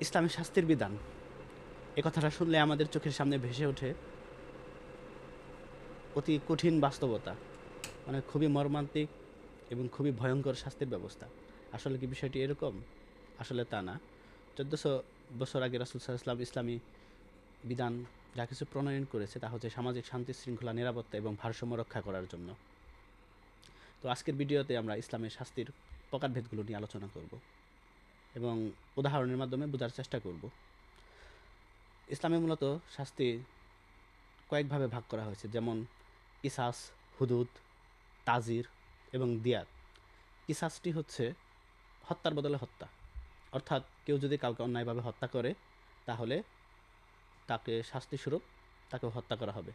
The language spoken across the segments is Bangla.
ইসলামী শাস্তির বিধান, এ কথাটা শুনলে আমাদের চোখের সামনে ভেসে ওঠে অতি কঠিন বাস্তবতা, মানে খুবই মর্মান্তিক এবং খুবই ভয়ঙ্কর শাস্তির ব্যবস্থা। আসলে কি বিষয়টি এরকম? আসলে তা না। 1400 বছর আগে রাসূল সাল্লাল্লাহু আলাইহি ওয়াসাল্লাম ইসলামী বিধান যা কিছু প্রণয়ন করেছে তা হচ্ছে সামাজিক শান্তি শৃঙ্খলা, নিরাপত্তা এবং ভারসাম্য রক্ষা করার জন্য। তো আজকের ভিডিওতে আমরা ইসলামের শাস্তির প্রকারভেদগুলো নিয়ে আলোচনা করব এবং উদাহরণের মাধ্যমে বোঝার চেষ্টা করব। ইসলামে মূলত শাস্তি কয়েকভাবে ভাগ করা হয়েছে, যেমন কিসাস, হুদুদ, তাজির এবং দিয়াত। কিসাসটি হচ্ছে হত্যার বদলে হত্যা, অর্থাৎ কেউ যদি কাউকে অন্যায়ভাবে হত্যা করে তাহলে তাকে শাস্তিস্বরূপ তাকে হত্যা করা হবে।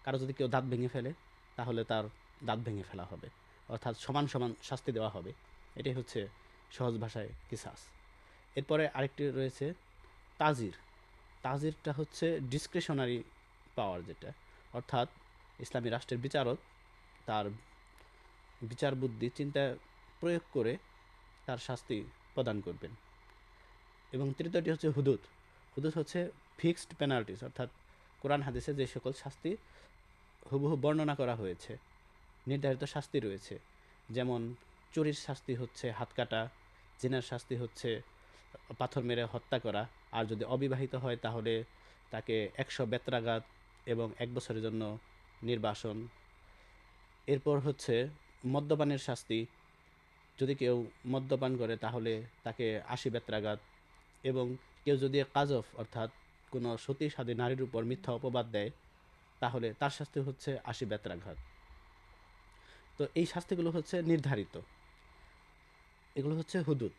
কারো যদি কেউ দাঁত ভেঙে ফেলে তাহলে তার দাঁত ভেঙে ফেলা হবে, অর্থাৎ সমান সমান শাস্তি দেওয়া হবে। এটাই হচ্ছে সহজ ভাষায় কিসাস। এরপরে আরেকটি রয়েছে তাজির। তাজিরটা হচ্ছে ডিসক্রিশনারি পাওয়ার, যেটা অর্থাৎ ইসলামী রাষ্ট্রের বিচারক তার বিচার বুদ্ধি চিন্তা প্রয়োগ করে তার শাস্তি প্রদান করবেন। এবং তৃতীয়টি হচ্ছে হুদুদ। হুদুদ হচ্ছে ফিক্সড পেনাল্টিস, অর্থাৎ কোরআন হাদিসে যে সকল শাস্তি হুবহু বর্ণনা করা হয়েছে, নির্ধারিত শাস্তি রয়েছে। যেমন চুরির শাস্তি হচ্ছে হাত কাটা, জিনার শাস্তি হচ্ছে পাথর মেরে হত্যা করা, আর যদি অবিবাহিত হয় তাহলে তাকে 100 বেত্রাঘাত এবং 1 বছরের জন্য নির্বাসন। এরপর হচ্ছে মদ্যপানের শাস্তি, যদি কেউ মদ্যপান করে তাহলে তাকে 80 বেত্রাঘাত, এবং কেউ যদি কাজফ অর্থাৎ কোনো সতী সাধী নারীর উপর মিথ্যা অপবাদ দেয় তাহলে তার শাস্তি হচ্ছে 80 বেত্রাঘাত। তো এই শাস্তিগুলো হচ্ছে নির্ধারিত, এগুলো হচ্ছে হুদুদ।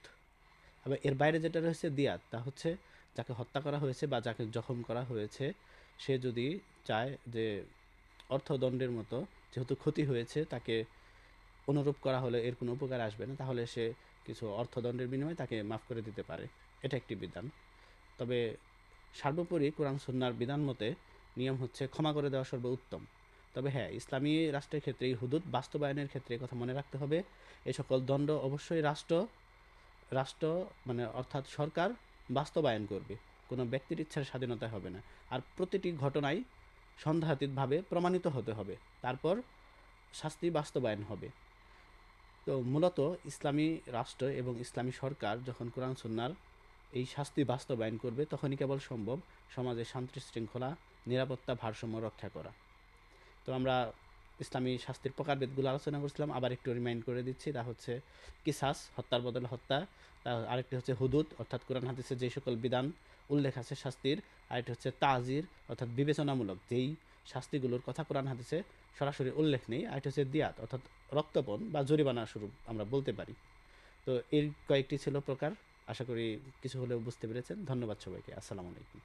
আবার এর বাইরে যেটা রয়েছে দিয়াত, তা হচ্ছে যাকে হত্যা করা হয়েছে বা যাকে জখম করা হয়েছে সে যদি চায় যে অর্থদণ্ডের মতো, যেহেতু ক্ষতি হয়েছে তাকে অনুরূপ করা হলে এর কোনো উপকার আসবে না, তাহলে সে কিছু অর্থদণ্ডের বিনিময়ে তাকে মাফ করে দিতে পারে। এটা একটি বিধান। তবে সর্বোপরি কোরআন সুন্নাহর বিধান মতে নিয়ম হচ্ছে ক্ষমা করে দেওয়া সর্বোত্তম। তবে হ্যাঁ, ইসলামী রাষ্ট্রের ক্ষেত্রে এই হুদুদ বাস্তবায়নের ক্ষেত্রে কথা মনে রাখতে হবে, এই সকল দণ্ড অবশ্যই রাষ্ট্র রাষ্ট্র মানে অর্থাৎ সরকার বাস্তবায়ন করবে, কোনো ব্যক্তির ইচ্ছার স্বাধীনতা হবে না। আর প্রতিটি ঘটনাই সন্দেহাতীতভাবে প্রমাণিত হতে হবে, তারপর শাস্তি বাস্তবায়ন হবে। তো মূলত ইসলামী রাষ্ট্র এবং ইসলামী সরকার যখন কোরআন সুন্নাহর এই শাস্তি বাস্তবায়ন করবে তখনই কেবল সম্ভব সমাজে শান্তি শৃঙ্খলা, নিরাপত্তা, ভারসাম্য রক্ষা করা। তো আমরা ইসলামী শাস্তির প্রকারভেদগুলো আলোচনা করছিলাম, আবার একটু রিমাইন্ড করে দিচ্ছি। তা হচ্ছে কিসাস, হত্যার বদলে হত্যা। আরেকটি হচ্ছে হুদুদ, অর্থাৎ কোরআন হাদিসে যে সকল বিধান উল্লেখ আছে শাস্তির। আরেকটি হচ্ছে তাজির, অর্থাৎ বিবেচনামূলক যেই শাস্তিগুলোর কথা কোরআন হাদিসে সরাসরি উল্লেখ নেই। আরেকটি হচ্ছে দিয়াত, অর্থাৎ রক্তপণ বা জরিমানা স্বরূপ আমরা বলতে পারি। তো এর কয়েকটি ছিল প্রকার। আশা করি কিছু হলেও বুঝতে পেরেছেন। ধন্যবাদ সবাইকে। আসসালামু আলাইকুম।